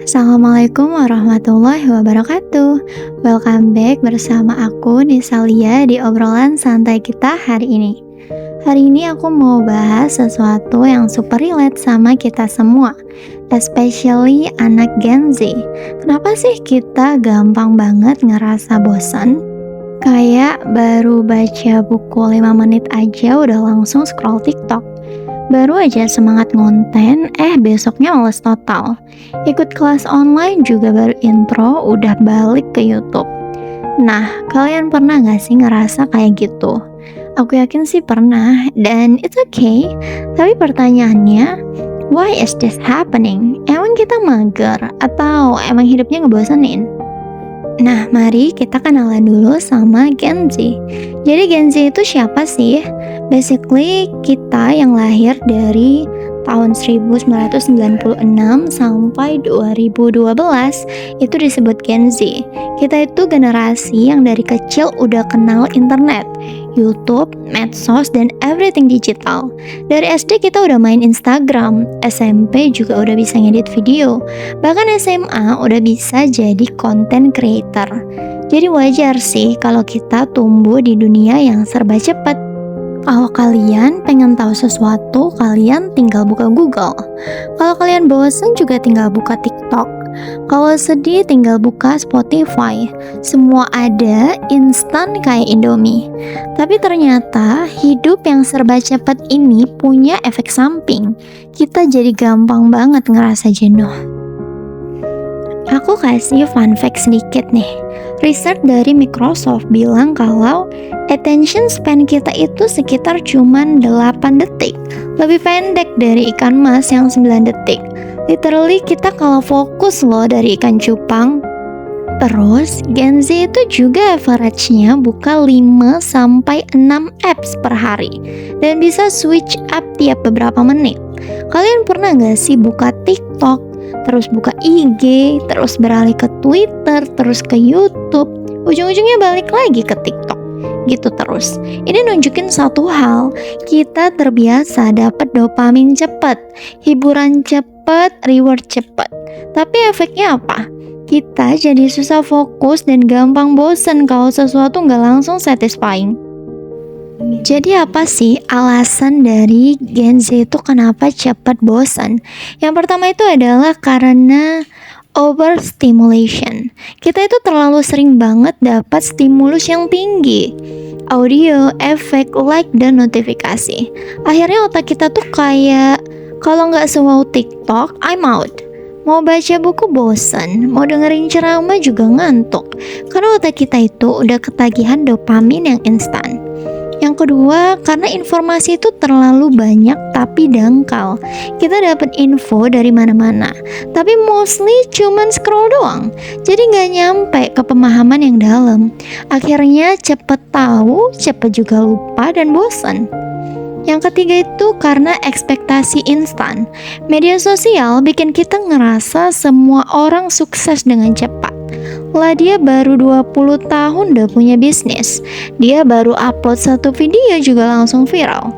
Assalamualaikum warahmatullahi wabarakatuh. Welcome back bersama aku Nisalia di obrolan santai kita hari ini. Hari ini aku mau bahas sesuatu yang super relate sama kita semua, especially anak Gen Z. Kenapa sih kita gampang banget ngerasa bosan? Kayak baru baca buku 5 menit aja udah langsung scroll TikTok. Baru aja semangat ngonten, besoknya males total. Ikut kelas online juga baru intro, udah balik ke YouTube. Nah, kalian pernah gak sih ngerasa kayak gitu? Aku yakin sih pernah, dan it's okay. Tapi pertanyaannya, why is this happening? Emang kita mager? Atau emang hidupnya ngebosenin? Nah, mari kita kenalan dulu sama Gen Z. Jadi Gen Z itu siapa sih? Basically, kita yang lahir dari tahun 1996 sampai 2012 itu disebut Gen Z. Kita itu generasi yang dari kecil udah kenal internet, YouTube, medsos, dan everything digital. Dari SD kita udah main Instagram, SMP juga udah bisa ngedit video, bahkan SMA udah bisa jadi content creator. Jadi wajar sih kalau kita tumbuh di dunia yang serba cepat. Kalau kalian pengen tahu sesuatu, kalian tinggal buka Google. Kalau kalian bosan juga tinggal buka TikTok. Kalau sedih tinggal buka Spotify. Semua ada, instan kayak Indomie. Tapi ternyata hidup yang serba cepat ini punya efek samping. Kita jadi gampang banget ngerasa jenuh. Aku kasih fun fact sedikit nih. Research dari Microsoft bilang kalau attention span kita itu sekitar cuman 8 detik. Lebih pendek dari ikan mas yang 9 detik. Literally kita kalau fokus loh dari ikan cupang. Terus Gen Z itu juga average-nya buka 5-6 apps per hari. Dan bisa switch up tiap beberapa menit. Kalian pernah gak sih buka TikTok, terus buka IG, terus beralih ke Twitter, terus ke YouTube, ujung-ujungnya balik lagi ke TikTok, gitu terus. Ini nunjukin satu hal, kita terbiasa dapat dopamin cepat, hiburan cepat, reward cepat. Tapi efeknya apa? Kita jadi susah fokus dan gampang bosen kalau sesuatu nggak langsung satisfying. Jadi apa sih alasan dari Gen Z itu kenapa cepat bosan? Yang pertama itu adalah karena overstimulation. Kita itu terlalu sering banget dapat stimulus yang tinggi. Audio, efek, like, dan notifikasi. Akhirnya otak kita tuh kayak kalau nggak se-wow TikTok, I'm out. Mau baca buku bosan, mau dengerin ceramah juga ngantuk. Karena otak kita itu udah ketagihan dopamin yang instan. Yang kedua, karena informasi itu terlalu banyak tapi dangkal. Kita dapat info dari mana-mana, tapi mostly cuman scroll doang. Jadi nggak nyampe ke pemahaman yang dalam. Akhirnya cepet tahu, cepet juga lupa dan bosan. Yang ketiga itu karena ekspektasi instan. Media sosial bikin kita ngerasa semua orang sukses dengan cepat. Lah dia baru 20 tahun udah punya bisnis. Dia baru upload satu video juga langsung viral.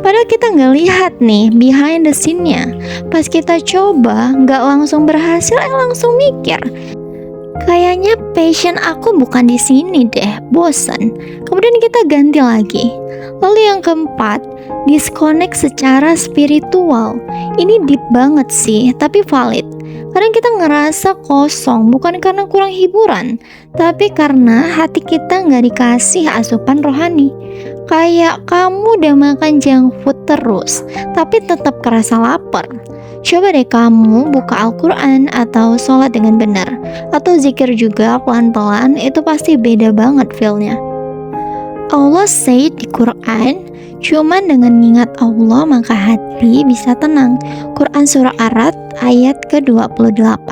Padahal kita nggak lihat nih behind the scene-nya. Pas kita coba nggak langsung berhasil, langsung mikir, kayaknya passion aku bukan di sini deh, bosan. Kemudian kita ganti lagi. Lalu yang keempat, disconnect secara spiritual. Ini deep banget sih, tapi valid. Kadang kita ngerasa kosong, bukan karena kurang hiburan, tapi karena hati kita nggak dikasih asupan rohani. Kayak kamu udah makan junk food terus, tapi tetap kerasa lapar. Coba deh kamu buka Al-Quran atau sholat dengan benar, atau zikir juga pelan-pelan, itu pasti beda banget feel-nya. Allah say di Quran, cuman dengan mengingat Allah maka hati bisa tenang. Quran surah Ar-Ra'd ayat ke-28.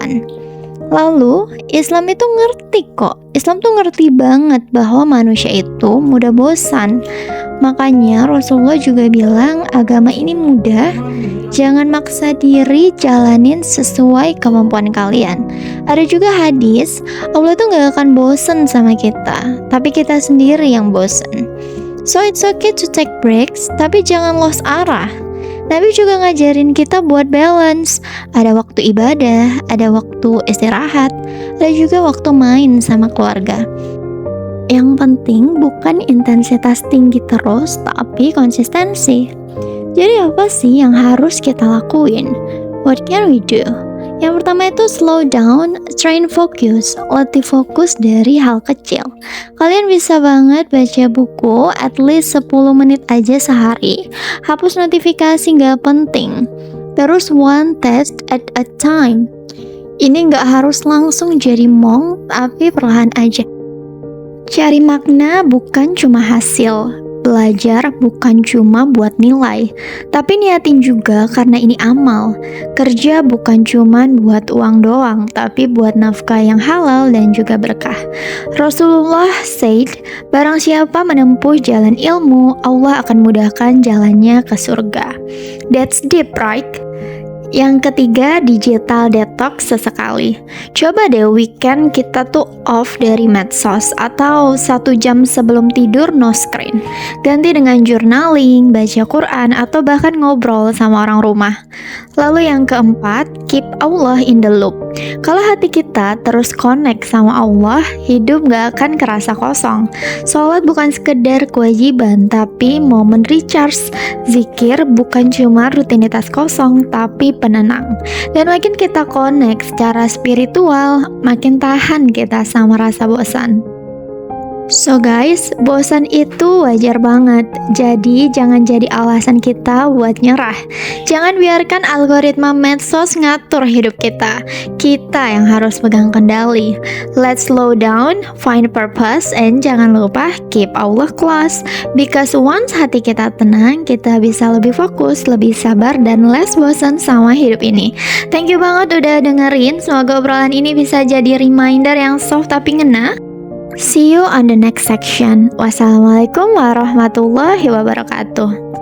Lalu Islam itu ngerti kok. Islam tuh ngerti banget bahwa manusia itu mudah bosan. Makanya Rasulullah juga bilang agama ini mudah. Jangan maksa diri, jalanin sesuai kemampuan kalian. Ada juga hadis, Allah tuh gak akan bosen sama kita, tapi kita sendiri yang bosen. So it's okay to take breaks, tapi jangan lost arah. Nabi juga ngajarin kita buat balance. Ada waktu ibadah, ada waktu istirahat, ada juga waktu main sama keluarga. Yang penting bukan intensitas tinggi terus, tapi konsistensi. Jadi apa sih yang harus kita lakuin? What can we do? Yang pertama itu slow down, train focus, latih fokus dari hal kecil. Kalian bisa banget baca buku at least 10 menit aja sehari. Hapus notifikasi nggak penting. Terus one task at a time. Ini nggak harus langsung jadi monk, tapi perlahan aja. Cari makna bukan cuma hasil. Belajar bukan cuma buat nilai, tapi niatin juga karena ini amal. Kerja bukan cuma buat uang doang, tapi buat nafkah yang halal dan juga berkah. Rasulullah said, barang siapa menempuh jalan ilmu, Allah akan mudahkan jalannya ke surga. That's deep, right? Yang ketiga, digital detox sesekali. Coba deh weekend kita tuh off dari medsos atau 1 jam sebelum tidur no screen. Ganti dengan journaling, baca Quran, atau bahkan ngobrol sama orang rumah. Lalu yang keempat, keep Allah in the loop. Kalau hati kita terus connect sama Allah, hidup gak akan kerasa kosong. Sholat bukan sekedar kewajiban, tapi momen recharge. Zikir bukan cuma rutinitas kosong, tapi penenang. Dan makin kita connect secara spiritual, makin tahan kita sama rasa bosan. So guys, bosan itu wajar banget. Jadi jangan jadi alasan kita buat nyerah. Jangan biarkan algoritma medsos ngatur hidup kita. Kita yang harus pegang kendali. Let's slow down, find purpose, and jangan lupa keep Allah close. Because once hati kita tenang, kita bisa lebih fokus, lebih sabar, dan less bosan sama hidup ini. Thank you banget udah dengerin. Semoga obrolan ini bisa jadi reminder yang soft tapi ngena. See you on the next section. Wassalamualaikum warahmatullahi wabarakatuh.